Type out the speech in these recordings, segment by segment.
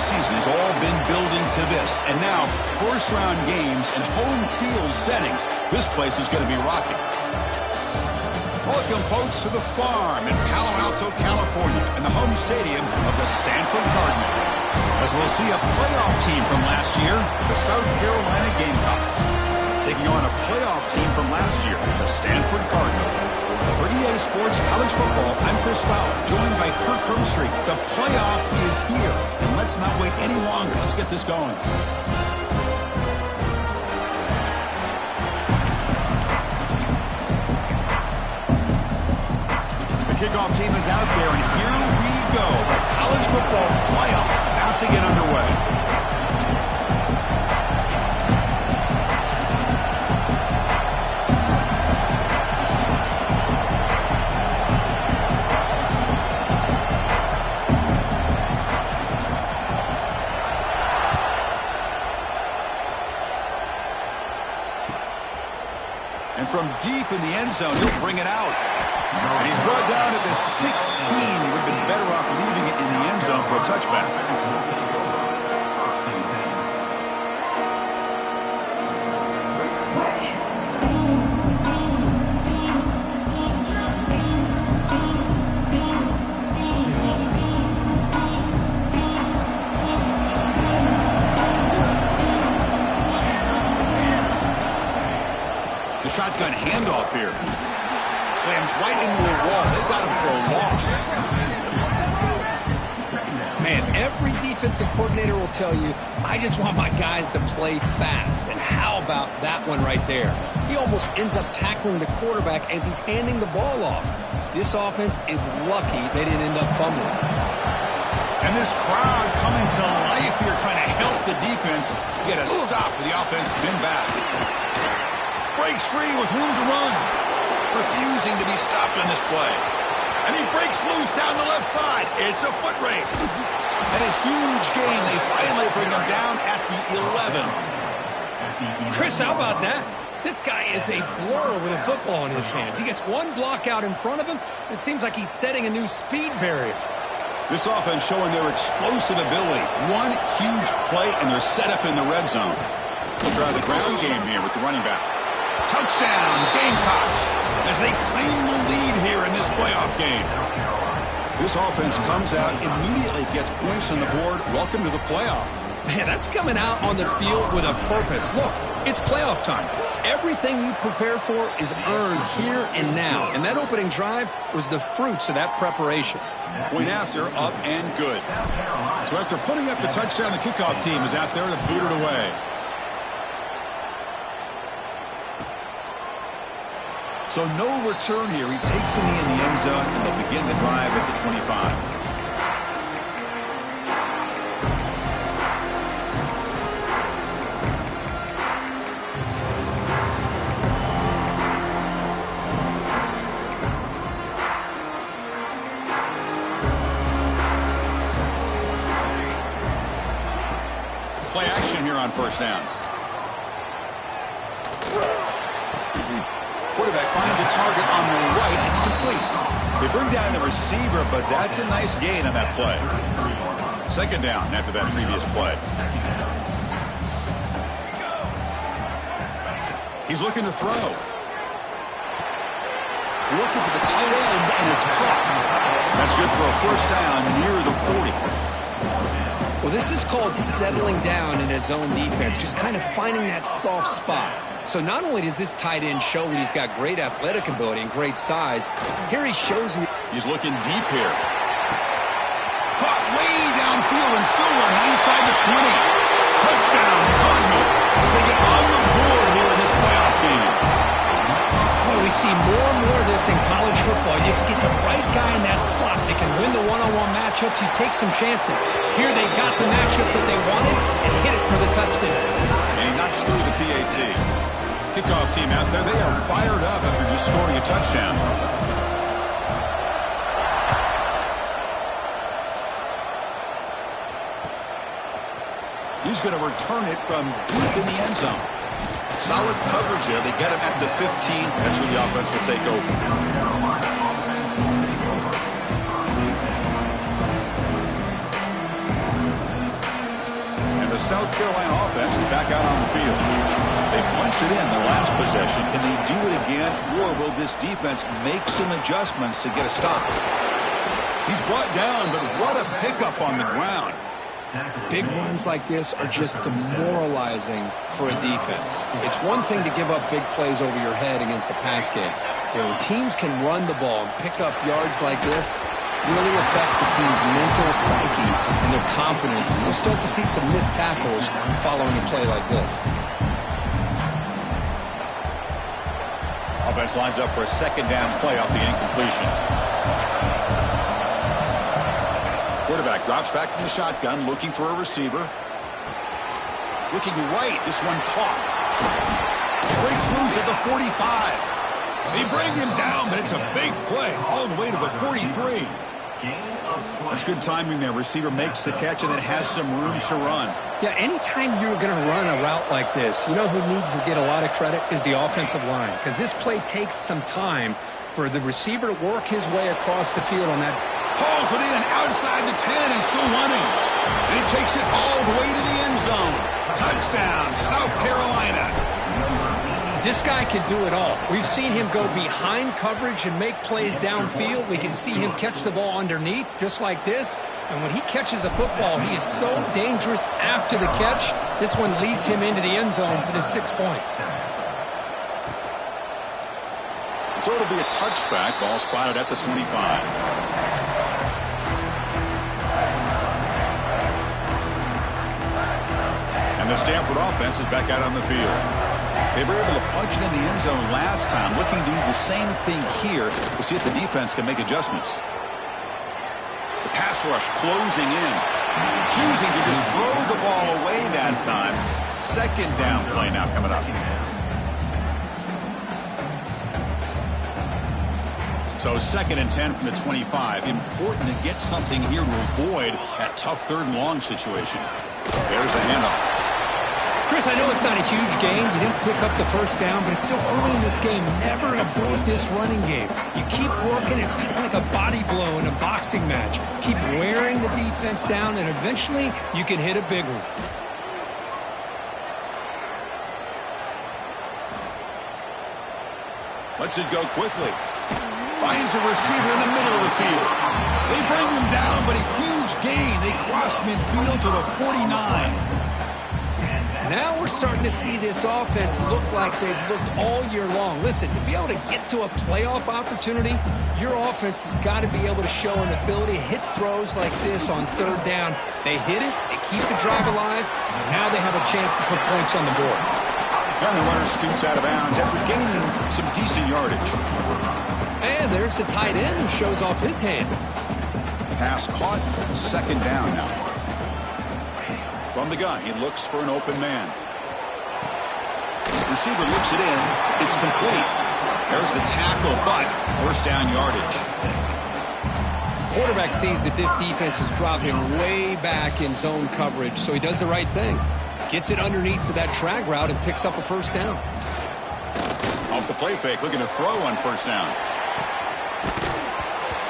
season has all been building to this. And now, first-round games and home field settings. This place is going to be rocking. Welcome, folks, to the farm in Palo Alto, California, and the home stadium of the Stanford Cardinal. As we'll see a playoff team from last year, the South Carolina Gamecocks, taking on a playoff team from last year, the Stanford Cardinal. For EA Sports College Football, I'm Chris Fowler, joined by Kirk Herbstreit. The playoff is here, and let's not wait any longer. Let's get this going. The kickoff team is out there, and here we go. The college football playoff about to get underway. From deep in the end zone, he'll bring it out. And he's brought down at the 16. Would have been better off leaving it in the end zone for a touchback. Shotgun handoff here. Slams right into a wall. They got him for a loss. Man, every defensive coordinator will tell you, I just want my guys to play fast. And how about that one right there? He almost ends up tackling the quarterback as he's handing the ball off. This offense is lucky they didn't end up fumbling. And this crowd coming to life here, trying to help the defense get a stop with the offense pinned back. Breaks free with room to run. Refusing to be stopped on this play. And he breaks loose down the left side. It's a foot race. And a huge gain. They finally bring him down at the 11. Chris, how about that? This guy is a blur with a football in his hands. He gets one block out in front of him. It seems like he's setting a new speed barrier. This offense showing their explosive ability. One huge play, and they're set up in the red zone. We'll try the ground game here with the running back. Touchdown, Gamecocks, as they claim the lead here in this playoff game. This offense comes out, immediately gets points on the board. Welcome to the playoff. Man, that's coming out on the field with a purpose. Look, it's playoff time. Everything you prepare for is earned here and now. And that opening drive was the fruits of that preparation. Point after, up and good. So after putting up the touchdown, the kickoff team is out there to boot it away. So no return here. He takes a knee in the end zone, and they'll begin the drive at the 25. Play action here on first down. Quarterback finds a target on the right. It's complete. They bring down the receiver, but that's a nice gain on that play. Second down after that previous play. He's looking to throw. Looking for the tight end, and it's caught. That's good for a first down near the 40. Well, this is called settling down in his own defense, just kind of finding that soft spot. So not only does this tight end show that he's got great athletic ability and great size, here he shows you. He's looking deep here. Caught way downfield and still running inside the 20. Touchdown, Cardinal, as they get on the board here in this playoff game. Boy, we see more and more of this in college football. If you get the right guy in that slot, they can win the one-on-one matchups. You take some chances. Here they got the matchup that they wanted and hit it for the touchdown. And he knocks through the PAT. Kickoff team out there, they are fired up after just scoring a touchdown. He's going to return it from deep in the end zone. Solid coverage there. They get him at the 15. That's where the offense will take over. The South Carolina offense is back out on the field. They punched it in the last possession. Can they do it again, or will this defense make some adjustments to get a stop? He's brought down, but what a pickup on the ground. Big runs like this are just demoralizing for a defense. It's one thing to give up big plays over your head against the pass game. When teams can run the ball and pick up yards like this, really affects the team's mental psyche and their confidence. And you'll start to see some missed tackles following a play like this. Offense lines up for a second down play off the incompletion. Quarterback drops back from the shotgun, looking for a receiver. Looking right, this one caught. Breaks loose at the 45. They bring him down, but it's a big play all the way to the 43. That's good timing there. Receiver makes the catch and then has some room to run. Yeah, anytime you're going to run a route like this, you know who needs to get a lot of credit is the offensive line, because this play takes some time for the receiver to work his way across the field on that. Hauls it in outside the 10 and still running. And he takes it all the way to the end zone. Touchdown, South Carolina. This guy can do it all. We've seen him go behind coverage and make plays downfield. We can see him catch the ball underneath just like this. And when he catches a football, he is so dangerous after the catch. This one leads him into the end zone for the 6 points. So it'll be a touchback. Ball spotted at the 25. And the Stanford offense is back out on the field. They were able to punch it in the end zone last time. Looking to do the same thing here to see if the defense can make adjustments. The pass rush closing in. Choosing to just throw the ball away that time. Second down play now coming up. So 2nd and 10 from the 25. Important to get something here to avoid that tough 3rd and long situation. There's the handoff. Chris, I know it's not a huge gain. You didn't pick up the first down, but it's still early in this game. Never abort this running game. You keep working. It's kind of like a body blow in a boxing match. Keep wearing the defense down, and eventually you can hit a big one. Lets it go quickly. Finds a receiver in the middle of the field. They bring him down, but a huge gain. They cross midfield to the 49. Now we're starting to see this offense look like they've looked all year long. Listen, to be able to get to a playoff opportunity, your offense has got to be able to show an ability to hit throws like this on 3rd down. They hit it, they keep the drive alive, now they have a chance to put points on the board. And the runner scoots out of bounds after gaining some decent yardage. And there's the tight end who shows off his hands. Pass caught, 2nd down now. From the gun, he looks for an open man. Receiver looks it in. It's complete. There's the tackle, but 1st down yardage. Quarterback sees that this defense is dropping way back in zone coverage, so he does the right thing. Gets it underneath to that drag route and picks up a 1st down. Off the play fake, looking to throw on 1st down.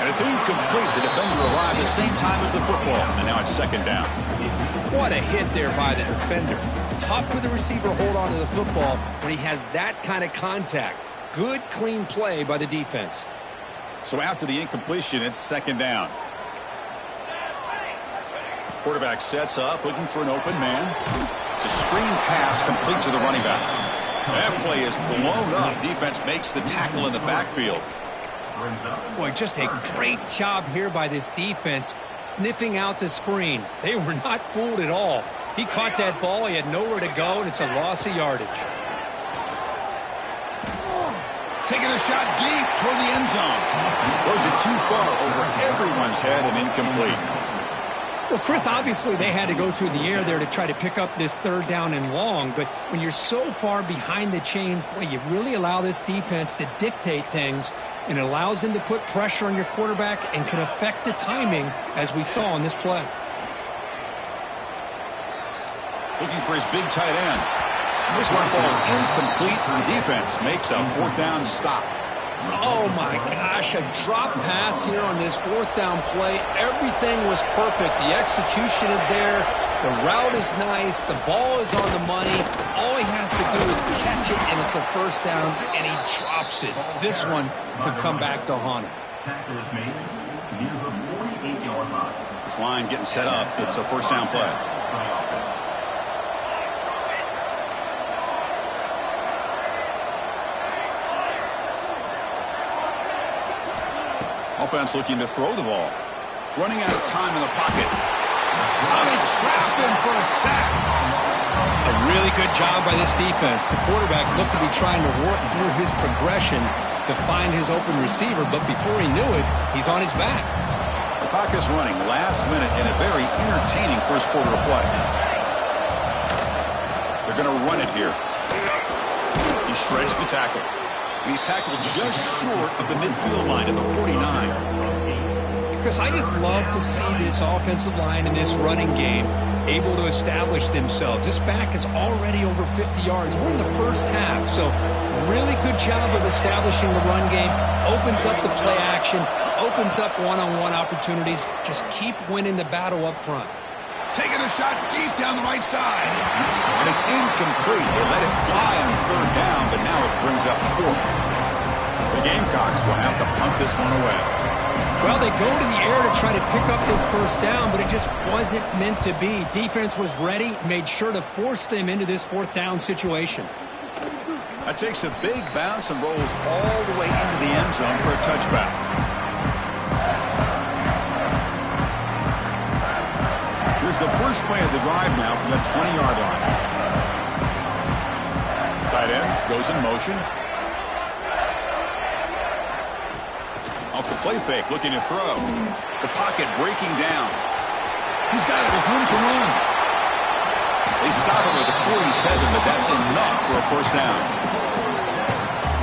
And it's incomplete. The defender arrived the same time as the football, and now it's 2nd down. What a hit there by the defender. Tough for the receiver to hold on to the football when he has that kind of contact. Good, clean play by the defense. So after the incompletion, it's 2nd down. Quarterback sets up, looking for an open man. It's a screen pass complete to the running back. That play is blown up. Defense makes the tackle in the backfield. Boy, just a great job here by this defense, sniffing out the screen. They were not fooled at all. He caught that ball, he had nowhere to go, and it's a loss of yardage. Taking a shot deep toward the end zone. Throws it too far over everyone's head and incomplete. Well, Chris, obviously they had to go through the air there to try to pick up this 3rd down and long, but when you're so far behind the chains, boy, you really allow this defense to dictate things, and it allows them to put pressure on your quarterback and can affect the timing, as we saw on this play. Looking for his big tight end. This one falls incomplete, and the defense makes a 4th down stop. Oh, my gosh, a drop pass here on this 4th down play. Everything was perfect. The execution is there. The route is nice. The ball is on the money. All he has to do is catch it, and it's a first down, and he drops it. This one could come back to haunt him. This line getting set up. It's a first down play. Offense looking to throw the ball. Running out of time in the pocket. Oh, they trap him for a sack. A really good job by this defense. The quarterback looked to be trying to work through his progressions to find his open receiver, but before he knew it, he's on his back. The clock is running last minute in a very entertaining first quarter of play. They're going to run it here. He shreds the tackle. He's tackled just short of the midfield line at the 49. Chris, I just love to see this offensive line in this running game able to establish themselves. This back is already over 50 yards. We're in the first half, so really good job of establishing the run game. Opens up the play action, opens up one-on-one opportunities. Just keep winning the battle up front. Taking a shot deep down the right side. And it's incomplete. They let it fly on third down, but now it brings up fourth. The Gamecocks will have to punt this one away. Well, they go to the air to try to pick up this first down, but it just wasn't meant to be. Defense was ready, made sure to force them into this fourth down situation. That takes a big bounce and rolls all the way into the end zone for a touchback. Here's the first play of the drive now from the 20-yard line. Tight end goes in motion. Off the play fake, looking to throw. The pocket breaking down. He's got it with room to run. They stop him with a 47, but that's enough for a first down.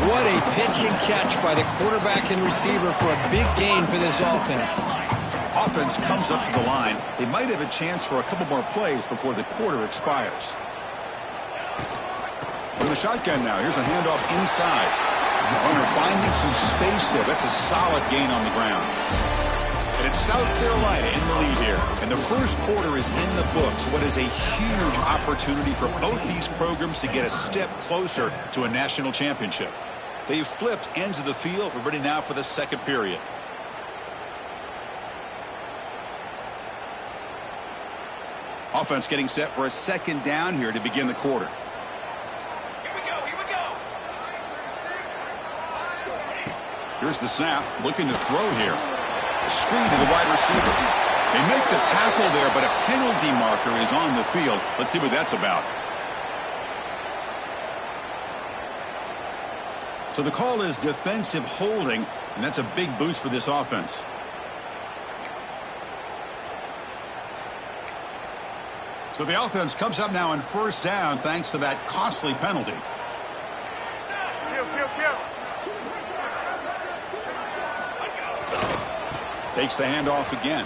What a pitch and catch by the quarterback and receiver for a big gain for this offense. Offense comes up to the line. They might have a chance for a couple more plays before the quarter expires. With a shotgun now. Here's a handoff inside. Runner finding some space there. That's a solid gain on the ground. And it's South Carolina in the lead here. And the first quarter is in the books. What is a huge opportunity for both these programs to get a step closer to a national championship. They've flipped ends of the field. We're ready now for the second period. Offense getting set for a second down here to begin the quarter. Here's the snap, looking to throw here. A screen to the wide receiver. They make the tackle there, but a penalty marker is on the field. Let's see what that's about. So the call is defensive holding, and that's a big boost for this offense. So the offense comes up now on first down thanks to that costly penalty. Takes the handoff again.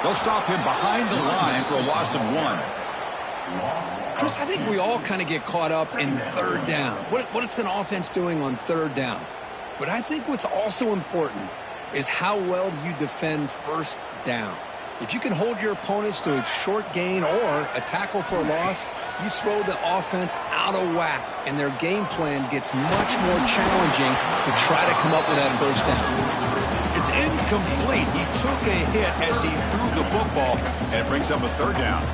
They'll stop him behind the line for a loss of 1. Chris, I think we all kind of get caught up in third down. What's an offense doing on third down? But I think what's also important is how well you defend first down. If you can hold your opponents to a short gain or a tackle for a loss, you throw the offense out of whack, and their game plan gets much more challenging to try to come up with that first down. It's incomplete. He took a hit as he threw the football, and it brings up a third down.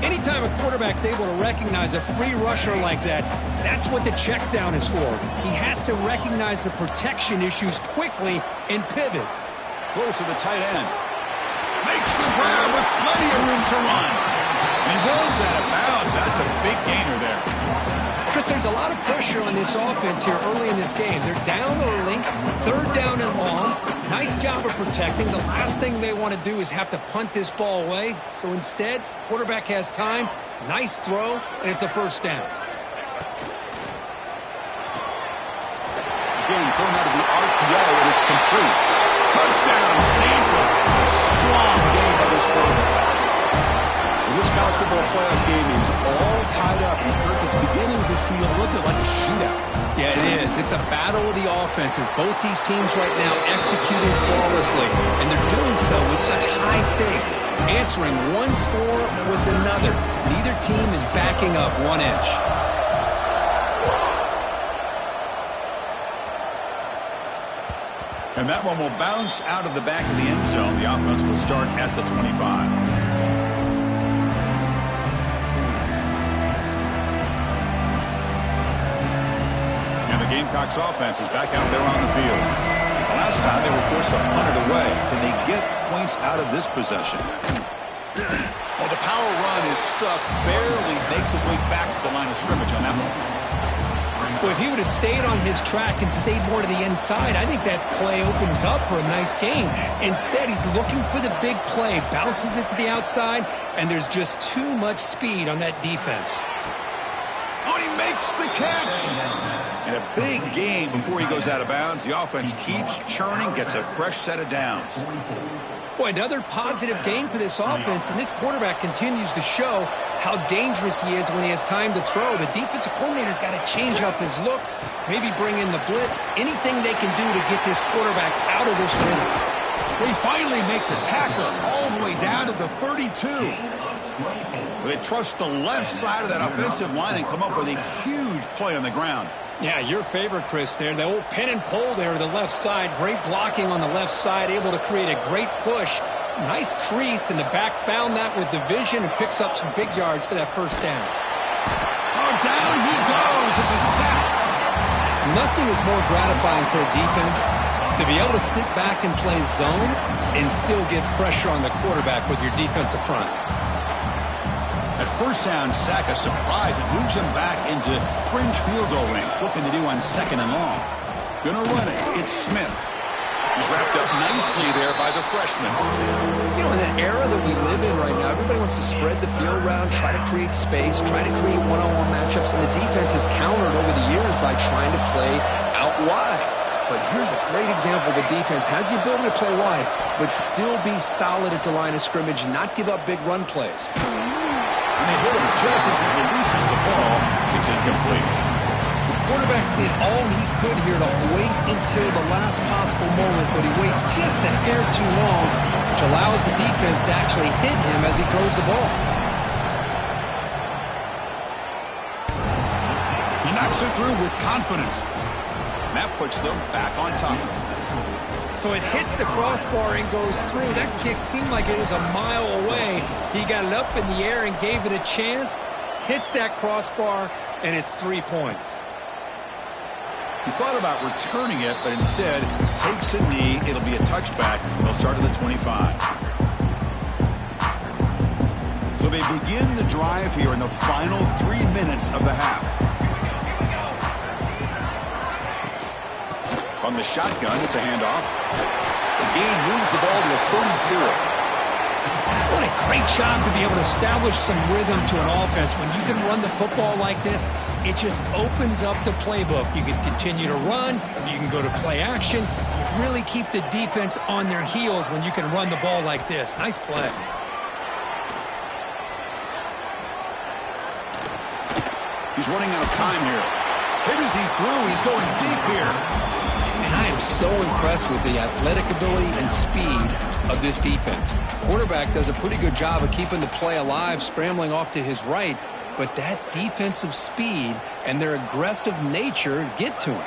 Anytime a quarterback's able to recognize a free rusher like that, that's what the check down is for. He has to recognize the protection issues quickly and pivot. Close to the tight end. Makes the grab with plenty of room to run. And he rolls out of bounds. That's a big gainer there. Chris, there's a lot of pressure on this offense here early in this game. They're down early, third down and long. Nice job of protecting. The last thing they want to do is have to punt this ball away. So instead, quarterback has time, nice throw, and it's a first down. Again, thrown out of the RPO, and it's complete. Touchdown, Stanford. Strong game by this quarterback. With this college football playoff game is all tied up. It's beginning to feel a little bit like a shootout. Yeah, it is. It's a battle of the offenses. Both these teams right now executing flawlessly, and they're doing so with such high stakes, answering one score with another. Neither team is backing up 1 inch. And that one will bounce out of the back of the end zone. The offense will start at the 25. Gamecocks offense is back out there on the field. The last time they were forced to punt it away. Can they get points out of this possession? Well, the power run is stuck, barely makes his way back to the line of scrimmage on that one. Well, if he would have stayed on his track and stayed more to the inside, I think that play opens up for a nice game. Instead, he's looking for the big play, bounces it to the outside, and there's just too much speed on that defense. Oh, he makes the catch. And a big game before he goes out of bounds. The offense keeps churning, gets a fresh set of downs. Boy, another positive game for this offense, and this quarterback continues to show how dangerous he is when he has time to throw. The defensive coordinator's got to change up his looks, maybe bring in the blitz, anything they can do to get this quarterback out of this rhythm. They finally make the tackle all the way down to the 32. They trust the left side of that offensive line and come up with a huge play on the ground. Yeah, your favorite, Chris, there. The old pin and pull there to the left side. Great blocking on the left side, able to create a great push. Nice crease, and the back found that with the vision and picks up some big yards for that first down. Oh, down he goes. It's a sack. Nothing is more gratifying for a defense to be able to sit back and play zone and still get pressure on the quarterback with your defensive front. At first down, sack a surprise. It moves him back into fringe field goal range. What can they do on 2nd and long? Gonna run it. It's Smith. He's wrapped up nicely there by the freshman. You know, in that era that we live in right now, everybody wants to spread the field around, try to create space, try to create one-on-one matchups, and the defense has countered over the years by trying to play out wide. But here's a great example. The defense has the ability to play wide, but still be solid at the line of scrimmage, not give up big run plays. And they hit him just as he releases the ball. It's incomplete. The quarterback did all he could here to wait until the last possible moment, but he waits just a hair too long, which allows the defense to actually hit him as he throws the ball. He knocks it through with confidence. And that puts them back on top. So it hits the crossbar and goes through. That kick seemed like it was a mile away. He got it up in the air and gave it a chance. Hits that crossbar, and it's 3 points. He thought about returning it, but instead takes a knee. It'll be a touchback. They'll start at the 25. So they begin the drive here in the final 3 minutes of the half. On the shotgun, it's a handoff. The gain moves the ball to the 34. What a great job to be able to establish some rhythm to an offense. When you can run the football like this, it just opens up the playbook. You can continue to run. You can go to play action. You really keep the defense on their heels when you can run the ball like this. Nice play. He's running out of time here. Hit as he threw. He's going deep here. And I am so impressed with the athletic ability and speed of this defense. Quarterback does a pretty good job of keeping the play alive, scrambling off to his right, but that defensive speed and their aggressive nature get to him.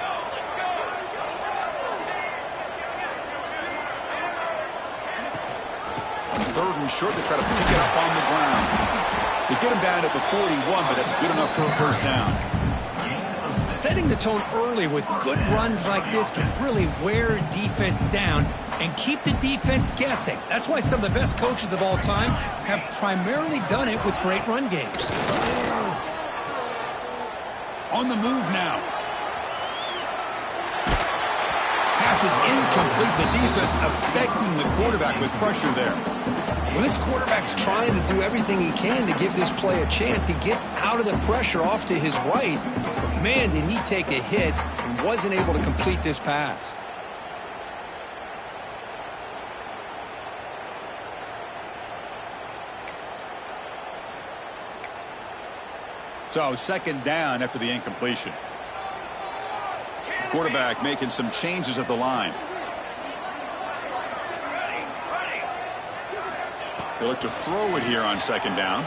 On 3rd and short, they try to pick it up on the ground. They get him down at the 41, but that's good enough for a first down. Setting the tone early with good runs like this can really wear a defense down and keep the defense guessing. That's why some of the best coaches of all time have primarily done it with great run games. On the move now. Pass is incomplete. The defense affecting the quarterback with pressure there. Well, this quarterback's trying to do everything he can to give this play a chance. He gets out of the pressure off to his right, but man, did he take a hit and wasn't able to complete this pass. So second down after the incompletion. Quarterback making some changes at the line. They look to throw it here on second down.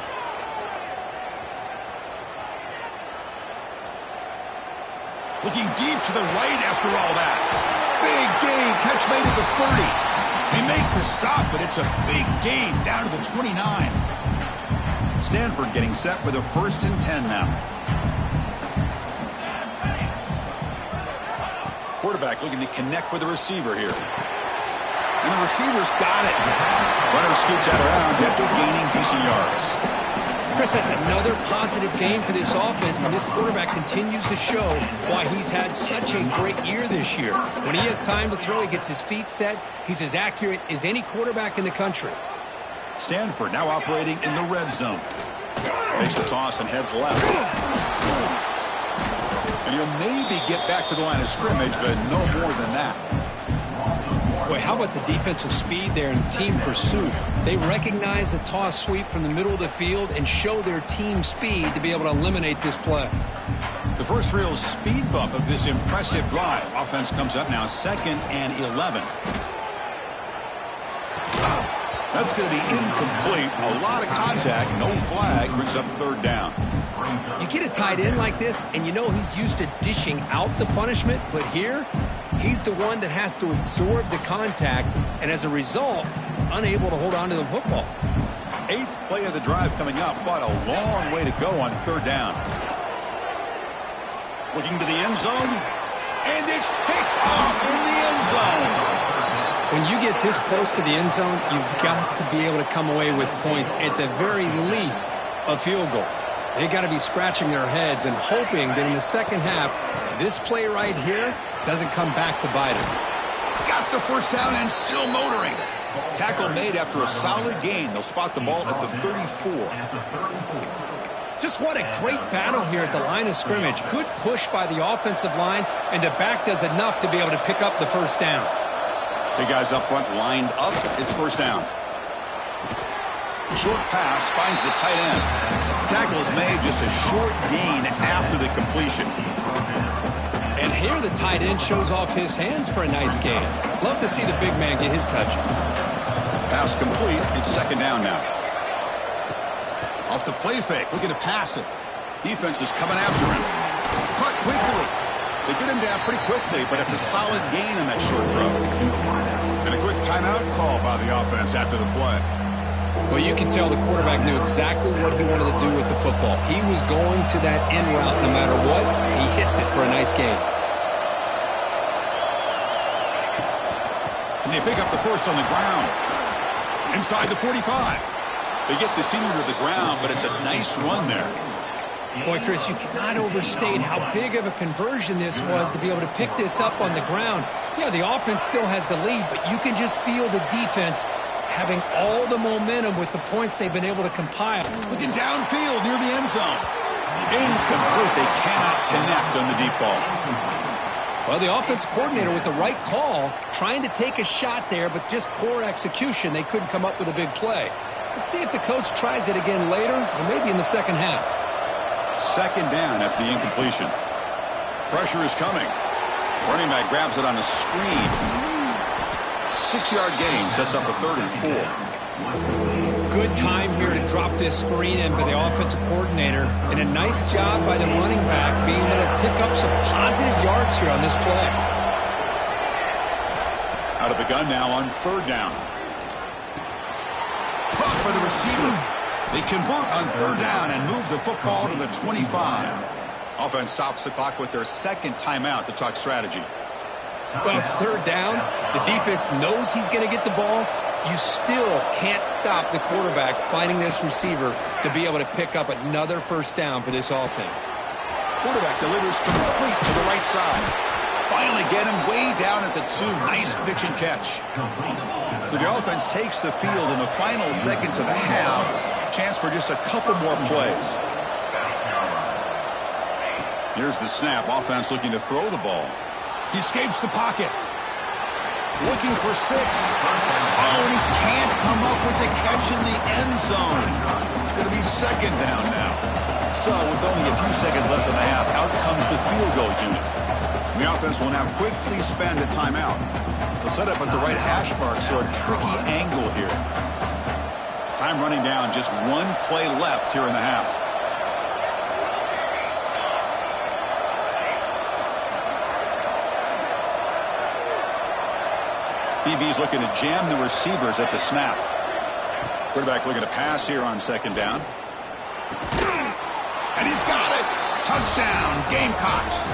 Looking deep to the right after all that. Big gain. Catch made at the 30. They make the stop, but it's a big gain down to the 29. Stanford getting set with a 1st and 10 now. Quarterback looking to connect with the receiver here. And the receiver's got it. Runner scoots out of bounds after gaining decent yards. Chris, that's another positive game for this offense, and this quarterback continues to show why he's had such a great year this year. When he has time to throw, he gets his feet set. He's as accurate as any quarterback in the country. Stanford now operating in the red zone. Takes the toss and heads left. And he'll maybe get back to the line of scrimmage, but no more than that. Boy, how about the defensive speed there and team pursuit? They recognize the toss sweep from the middle of the field and show their team speed to be able to eliminate this play. The first real speed bump of this impressive drive. Offense comes up now 2nd and 11. That's going to be incomplete. A lot of contact. No flag. Brings up 3rd down. You get a tight end like this, and you know he's used to dishing out the punishment, but here, he's the one that has to absorb the contact, and as a result, he's unable to hold on to the football. 8th play of the drive coming up, but a long way to go on 3rd down. Looking to the end zone, and it's picked off in the end zone. When you get this close to the end zone, you've got to be able to come away with points, at the very least, a field goal. They got to be scratching their heads and hoping that in the second half, this play right here doesn't come back to bite him. Got the first down and still motoring. Tackle made after a solid gain. They'll spot the ball at the 34. Just what a great battle here at the line of scrimmage. Good push by the offensive line, and the back does enough to be able to pick up the first down. Big guys up front lined up. It's first down. Short pass finds the tight end. Tackle is made, just a short gain after the completion. And here the tight end shows off his hands for a nice gain. Love to see the big man get his touches. Pass complete. It's 2nd down now. Off the play fake, looking to pass it. Defense is coming after him. Caught quickly. They get him down pretty quickly, but it's a solid gain in that short throw. And a quick timeout call by the offense after the play. Well, you can tell the quarterback knew exactly what he wanted to do with the football. He was going to that in route no matter what. He hits it for a nice gain. And they pick up the first on the ground. Inside the 45. They get the senior to the ground, but it's a nice run there. Boy, Chris, you cannot overstate how big of a conversion this was to be able to pick this up on the ground. Yeah, the offense still has the lead, but you can just feel the defense having all the momentum with the points they've been able to compile. Looking downfield near the end zone. Incomplete. They cannot connect on the deep ball. Well, the offense coordinator with the right call, trying to take a shot there, but just poor execution. They couldn't come up with a big play. Let's see if the coach tries it again later, or maybe in the second half. 2nd down after the incompletion. Pressure is coming. Running back grabs it on a screen. 6-yard gain sets up a 3rd and 4. Good time here to drop this screen in by the offensive coordinator, and a nice job by the running back being able to pick up some positive yards here on this play. Out of the gun now on 3rd down. Caught by the receiver. They convert on 3rd down and move the football to the 25. Offense stops the clock with their 2nd timeout to talk strategy. Well, it's 3rd down. The defense knows he's going to get the ball. You still can't stop the quarterback finding this receiver to be able to pick up another first down for this offense. Quarterback delivers complete to the right side. Finally get him way down at the 2. Nice pitch and catch. So the offense takes the field in the final seconds of the half. Chance for just a couple more plays. Here's the snap. Offense looking to throw the ball. He escapes the pocket. Looking for 6. Oh, and he can't come up with the catch in the end zone. It's going to be 2nd down now. So, with only a few seconds left in the half, out comes the field goal unit. The offense will now quickly spend a timeout. They'll set up at the right hash mark, so a tricky angle here. Time running down, just one play left here in the half. DB's looking to jam the receivers at the snap. Quarterback looking to pass here on second down. And he's got it. Touchdown, Gamecocks.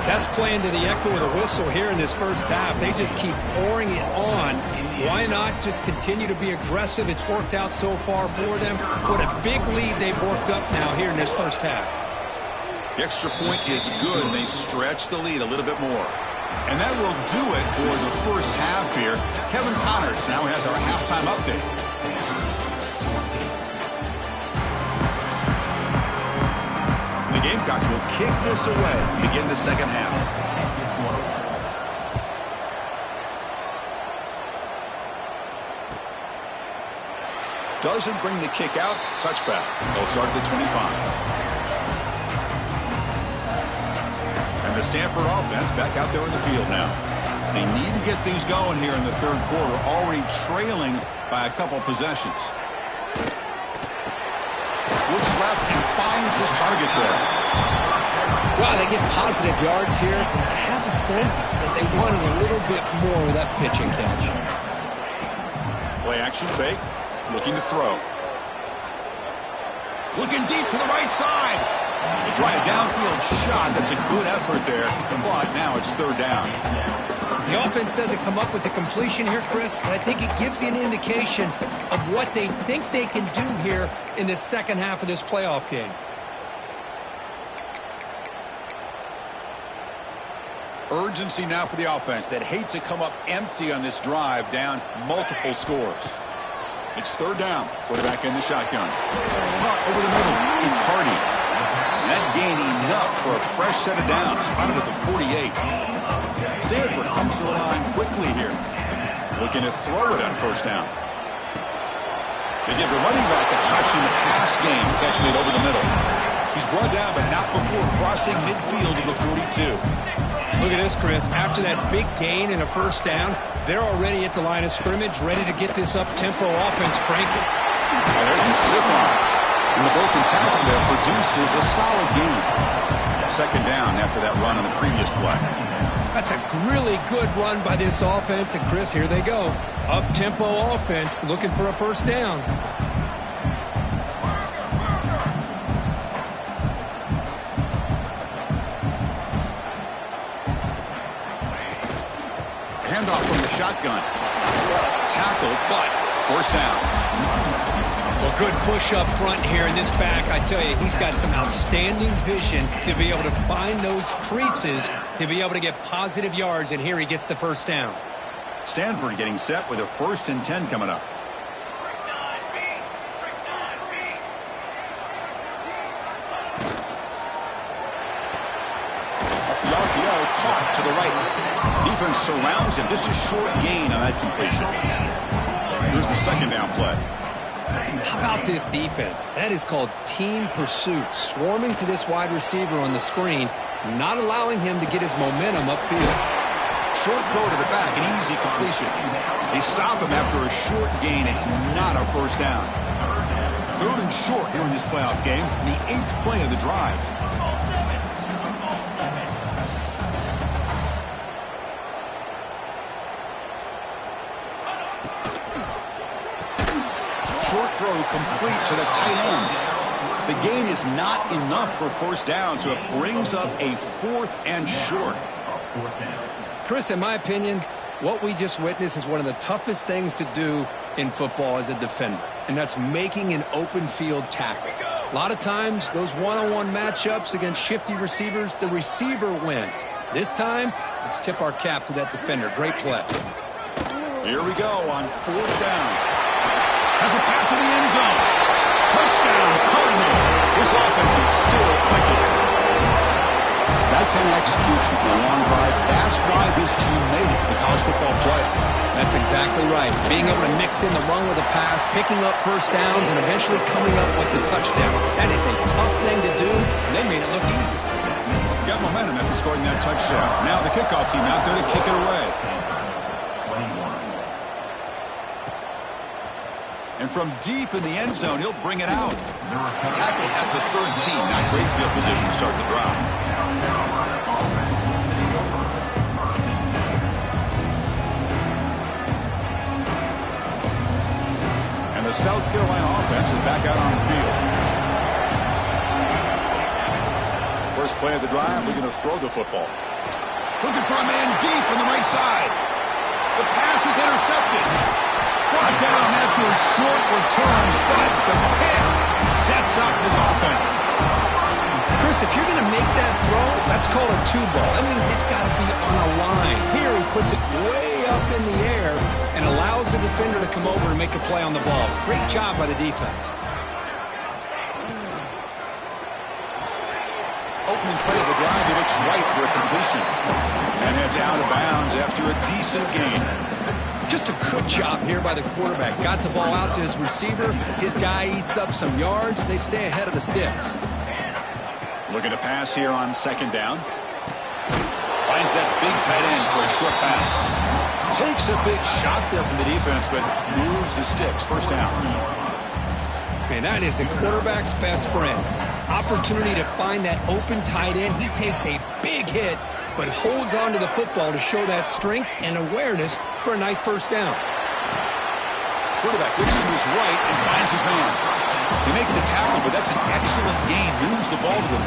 That's playing to the echo of the whistle here in this first half. They just keep pouring it on. Why not just continue to be aggressive? It's worked out so far for them. What a big lead they've worked up now here in this first half. The extra point is good, and they stretch the lead a little bit more. And that will do it for the first half here. Kevin Connors now has our halftime update. The Gamecocks will kick this away to begin the second half. Doesn't bring the kick out. Touchback. They'll start at the 25. And the Stanford offense back out there in the field now. They need to get things going here in the third quarter, already trailing by a couple possessions. Looks left and finds his target there. Wow, they get positive yards here. I have a sense that they wanted a little bit more with that pitch and catch. Play action fake. Looking to throw. Looking deep to the right side. They try a downfield shot. That's a good effort there. But now it's third down. The offense doesn't come up with the completion here, Chris, but I think it gives you an indication of what they think they can do here in the second half of this playoff game. Urgency now for the offense that hates to come up empty on this drive, down multiple scores. It's third down. Quarterback in the shotgun. Caught over the middle. It's Hardy. That gain enough for a fresh set of downs. Spotted at the 48. Stanford comes to the line quickly here. Looking to throw it on first down. They give the running back a touch in the pass game. Catch made over the middle. He's brought down, but not before crossing midfield of the 42. Look at this, Chris. After that big gain and a first down, they're already at the line of scrimmage, ready to get this up-tempo offense cranking. Oh, there's a stiff arm. And the broken tackle there produces a solid gain. Second down after that run on the previous play. That's a really good run by this offense. And, Chris, here they go. Up-tempo offense looking for a first down. Handoff from the shotgun. Tackled, but first down. Well, good push up front here in this back. I tell you, he's got some outstanding vision to be able to find those creases, to be able to get positive yards, and here he gets the first down. Stanford getting set with a 1st and 10 coming up. Off the RPO, caught to the right. Defense surrounds him. Just a short gain on that completion. Here's the second down play. How about this defense? That is called team pursuit. Swarming to this wide receiver on the screen, not allowing him to get his momentum upfield. Short throw to the back, an easy completion. They stop him after a short gain. It's not a first down. Third and short here in this playoff game, the 8th play of the drive. Short throw complete to the tight end. The gain is not enough for first down, so it brings up a 4th and short. Chris, in my opinion, what we just witnessed is one of the toughest things to do in football as a defender, and that's making an open field tackle. A lot of times, those one-on-one matchups against shifty receivers, the receiver wins. This time, let's tip our cap to that defender. Great play. Here we go on 4th down. Has a path to the end zone. Touchdown, Cardinal. This offense is still clicking. That kind of execution for a long drive, that's why this team made it to the college football playoff. That's exactly right. Being able to mix in the run with a pass, picking up first downs, and eventually coming up with the touchdown. That is a tough scoring that touchdown. Now the kickoff team out there to kick it away. And from deep in the end zone, he'll bring it out. Tackle at the 13. Not great field position to start the drive. And the South Carolina offense is back out on the field. First play of the drive, they're going to throw the football. Looking for a man deep on the right side. The pass is intercepted. Brought down after a short return, but the pick sets up his offense. Chris, if you're going to make that throw, that's called a two ball. That means it's got to be on a line. Here he puts it way up in the air and allows the defender to come over and make a play on the ball. Great job by the defense. Opening play of the drive, he looks right for a completion. And heads out of bounds after a decent gain. Just a good job here by the quarterback. Got the ball out to his receiver. His guy eats up some yards. They stay ahead of the sticks. Looking to pass here on second down. Finds that big tight end for a short pass. Takes a big shot there from the defense, but moves the sticks. First down. Man, that is the quarterback's best friend. Opportunity to find that open tight end. He takes a big hit, but holds on to the football to show that strength and awareness for a nice first down. Quarterback looks to his right and finds his man. They make the tackle, but that's an excellent gain. Moves the ball to the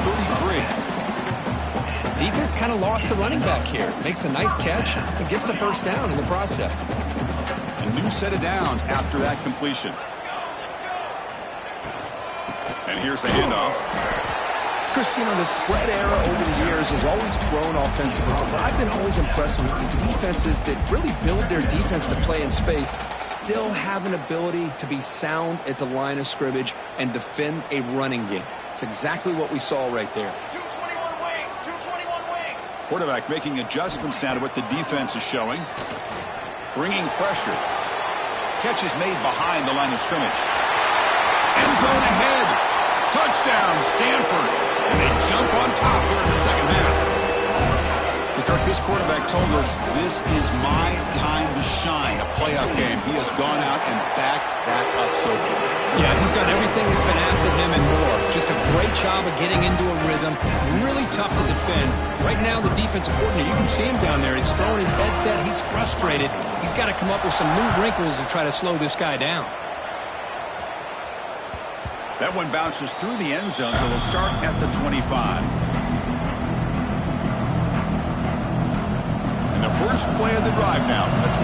33. Defense kind of lost a running back here. Makes a nice catch and gets the first down in the process. A new set of downs after that completion. And here's the handoff. Chris, you know, the spread era over the years has always grown offensively, but I've been always impressed with defenses that really build their defense to play in space, still have an ability to be sound at the line of scrimmage and defend a running game. It's exactly what we saw right there. 221 wing, 221 wing. Quarterback making adjustments now to what the defense is showing. Bringing pressure. Catch is made behind the line of scrimmage. End zone ahead. Touchdown, Stanford. And they jump on top here in the second half. Kirk, this quarterback told us this is my time to shine, a playoff game. He has gone out and backed that up so far. Yeah, he's done everything that's been asked of him and more. Just a great job of getting into a rhythm. Really tough to defend. Right now, the defensive coordinator, you can see him down there. He's throwing his headset. He's frustrated. He's got to come up with some new wrinkles to try to slow this guy down. That one bounces through the end zone, so they'll start at the 25. And the first play of the drive now from the 25.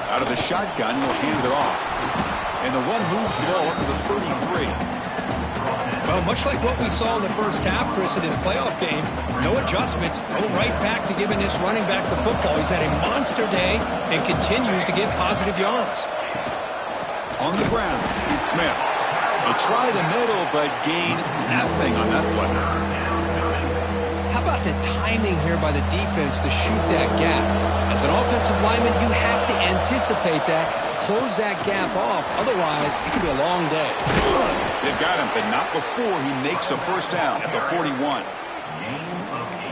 Out of the shotgun, he'll hand it off. And the run moves the ball up to the 33. Well, much like what we saw in the first half, Chris, in his playoff game, no adjustments, go right back to giving this running back the football. He's had a monster day and continues to get positive yards. On the ground, Smith. They try the middle, but gain nothing on that play. How about the timing here by the defense to shoot that gap? As an offensive lineman, you have to anticipate that, close that gap off. Otherwise, it could be a long day. They've got him, but not before he makes a first down at the 41.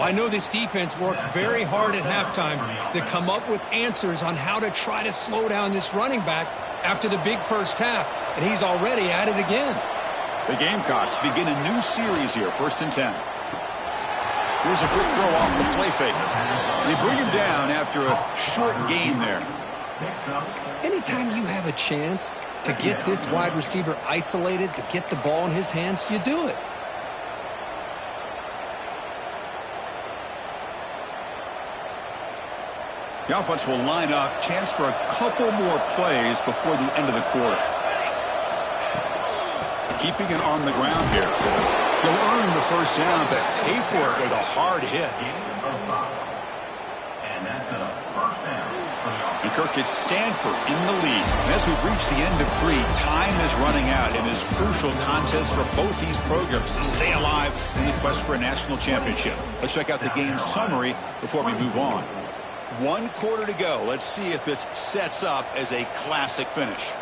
I know this defense worked very hard at halftime to come up with answers on how to try to slow down this running back after the big first half, and he's already at it again. The Gamecocks begin a new series here, 1st and 10. Here's a quick throw off the play fake. They bring him down after a short gain there. Anytime you have a chance to get this wide receiver isolated, to get the ball in his hands, you do it. The offense will line up. Chance for a couple more plays before the end of the quarter. Keeping it on the ground here. He'll earn the first down, but pay for it with a hard hit. And Kirk, it's Stanford in the lead. And as we reach the end of 3, time is running out in this crucial contest for both these programs to stay alive in the quest for a national championship. Let's check out the game summary before we move on. 1 quarter to go. Let's see if this sets up as a classic finish.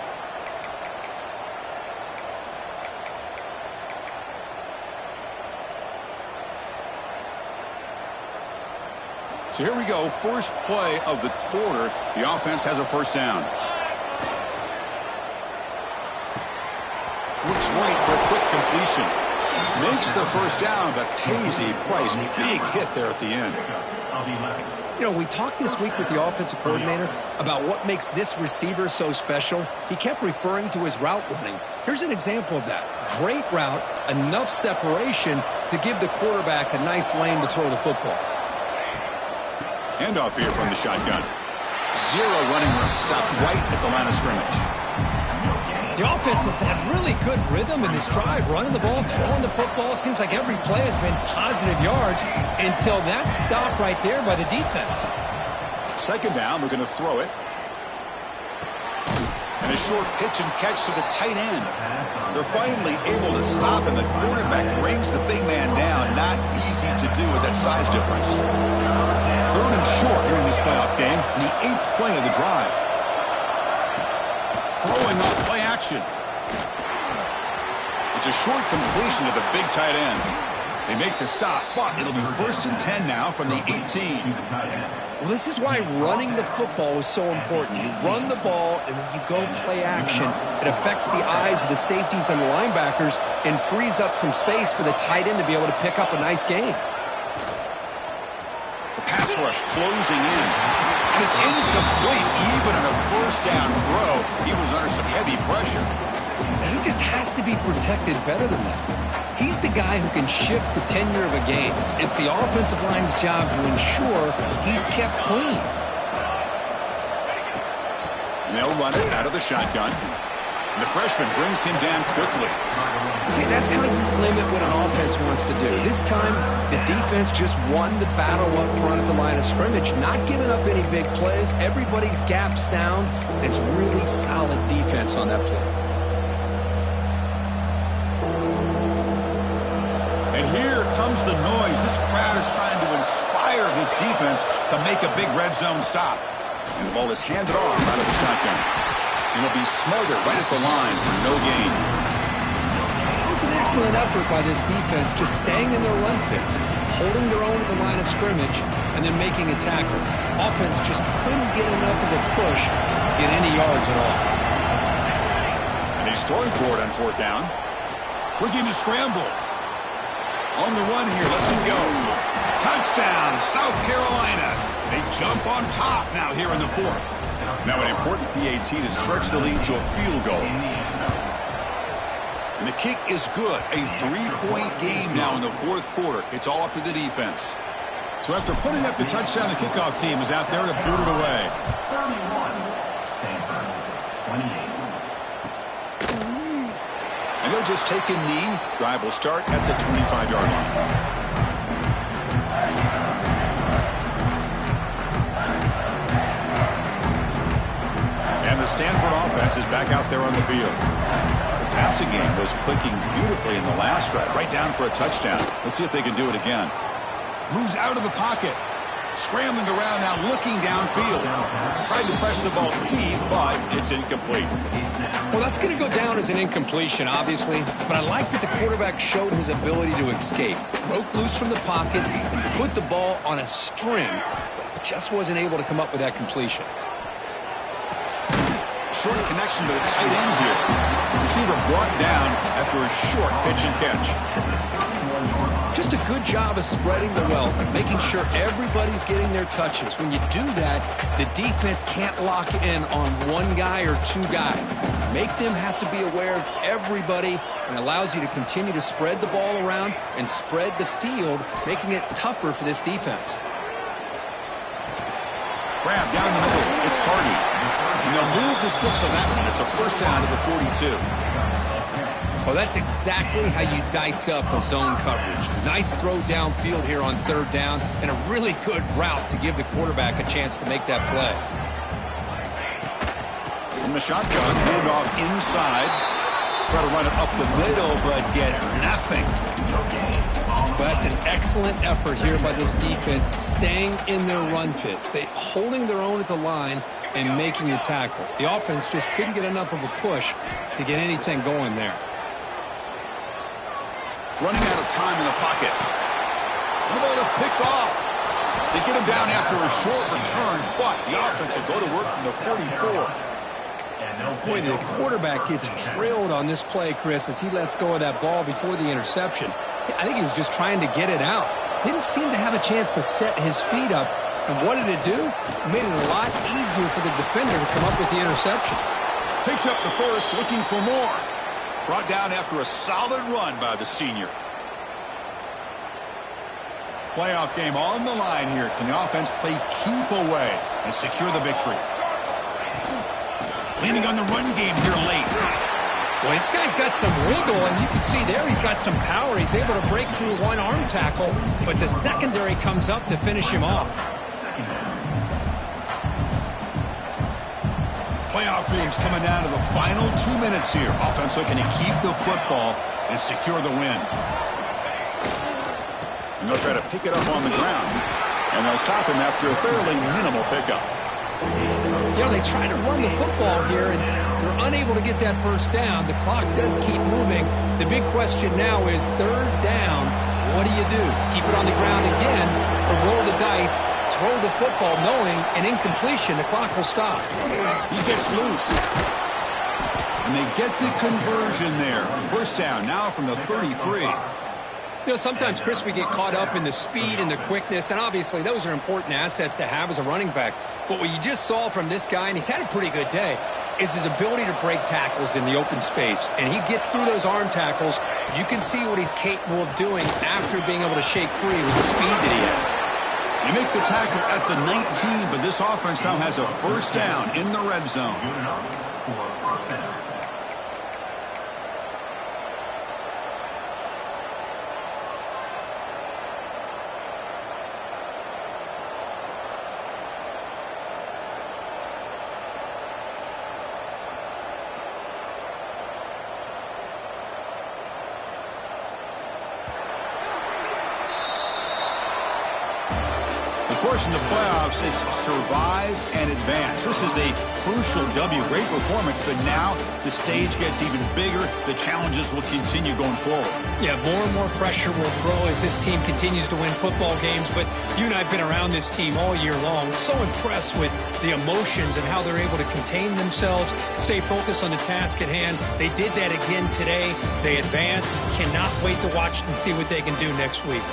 So here we go, first play of the quarter. The offense has a first down. Looks right for a quick completion. Makes the first down, but pays a price. Big hit there at the end. You know, we talked this week with the offensive coordinator about what makes this receiver so special. He kept referring to his route running. Here's an example of that. Great route, enough separation to give the quarterback a nice lane to throw the football. Handoff here from the shotgun. Zero running room. Stopped right at the line of scrimmage. The offense has had really good rhythm in this drive, running the ball, throwing the football. Seems like every play has been positive yards until that stop right there by the defense. Second down, we're going to throw it. And a short pitch and catch to the tight end. They're finally able to stop, and the quarterback brings the big man down. Not easy to do with that size difference. Third and short here in this playoff game, in the 8th play of the drive. Throwing off play action. It's a short completion to the big tight end. They make the stop, but it'll be 1st and 10 now from the 18. Well, this is why running the football is so important. You run the ball, and then you go play action. It affects the eyes of the safeties and the linebackers and frees up some space for the tight end to be able to pick up a nice gain. The pass rush closing in. And it's incomplete, even on a first down throw. He was under some heavy pressure. He just has to be protected better than that. He's the guy who can shift the tenure of a game. It's the offensive line's job to ensure he's kept clean. And they'll run it out of the shotgun. And the freshman brings him down quickly. See, that's how you limit what an offense wants to do. This time, the defense just won the battle up front at the line of scrimmage, not giving up any big plays. Everybody's gap sound. It's really solid defense on that play. And here comes the noise. This crowd is trying to inspire this defense to make a big red zone stop. And the ball is handed off out of the shotgun. It'll be smothered right at the line for no gain. It was an excellent effort by this defense, just staying in their run fits, holding their own at the line of scrimmage, and then making a tackle. Offense just couldn't get enough of a push to get any yards at all. And he's throwing for it on 4th down. Looking to scramble. On the run here, lets him go. Touchdown, South Carolina. They jump on top now here in the 4th. Now an important PAT to stretch the lead to a field goal. And the kick is good. A 3-point game now in the 4th quarter. It's all up to the defense. So after putting up the touchdown, the kickoff team is out there to boot it away. 31, And they'll just take a knee. Drive will start at the 25-yard line. And the Stanford offense is back out there on the field. The passing game was clicking beautifully in the last drive, right down for a touchdown. Let's see if they can do it again. Moves out of the pocket. Scrambling around now, looking downfield. Tried to press the ball deep, but it's incomplete. Well, that's going to go down as an incompletion, obviously, but I like that the quarterback showed his ability to escape. Broke loose from the pocket, put the ball on a string, but just wasn't able to come up with that completion. Short connection to the tight end here. Receiver brought down after a short pitch and catch. Just a good job of spreading the wealth, making sure everybody's getting their touches. When you do that, the defense can't lock in on one guy or two guys. Make them have to be aware of everybody, and allows you to continue to spread the ball around and spread the field, making it tougher for this defense. Grab down the middle. It's Hardy. And they'll move the 6 on that one. It's a first down to the 42. Well, that's exactly how you dice up a zone coverage. Nice throw downfield here on 3rd down, and a really good route to give the quarterback a chance to make that play. From the shotgun, handoff inside. Try to run it up the middle, but get nothing. Well, that's an excellent effort here by this defense, staying in their run fits. They holding their own at the line and making the tackle. The offense just couldn't get enough of a push to get anything going there. Running out of time in the pocket. The ball is picked off. They get him down after a short return, but the offense will go to work from the 44. Boy, the quarterback gets trailed on this play, Chris, as he lets go of that ball before the interception. I think he was just trying to get it out. Didn't seem to have a chance to set his feet up. And what did it do? It made it a lot easier for the defender to come up with the interception. Picks up the first, looking for more. Brought down after a solid run by the senior. Playoff game on the line here. Can the offense play keep away and secure the victory? Leaning on the run game here late. Well, this guy's got some wiggle, and you can see there he's got some power. He's able to break through one arm tackle, but the secondary comes up to finish him off. Playoff games coming down to the final 2 minutes here. Offense looking to keep the football and secure the win. And they'll try to pick it up on the ground, and they'll stop him after a fairly minimal pickup. You know, they try to run the football here, and they're unable to get that first down. The clock does keep moving. The big question now is third down. What do you do? Keep it on the ground again, or roll the dice, throw the football, knowing an incompletion, the clock will stop. He gets loose. And they get the conversion there. First down now from the 33. You know, sometimes, Chris, we get caught up in the speed and the quickness, and obviously those are important assets to have as a running back. But what you just saw from this guy, and he's had a pretty good day, is his ability to break tackles in the open space. And he gets through those arm tackles. You can see what he's capable of doing after being able to shake free with the speed that he has. You make the tackle at the 19, but this offense now has a first down in the red zone. Of course, in the playoffs, it's survive and advance. This is a crucial W. Great performance, but now the stage gets even bigger. The challenges will continue going forward. Yeah, more and more pressure will grow as this team continues to win football games. But you and I have been around this team all year long. So impressed with the emotions and how they're able to contain themselves, stay focused on the task at hand. They did that again today. They advance. Cannot wait to watch and see what they can do next week.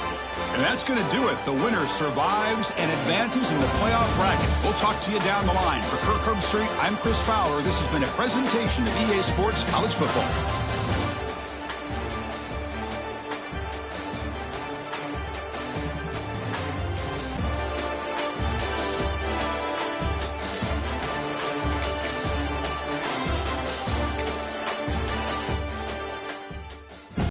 And that's going to do it. The winner survives and advances in the playoff bracket. We'll talk to you down the line. For Kirk Herbstreit, I'm Chris Fowler. This has been a presentation of EA Sports College Football.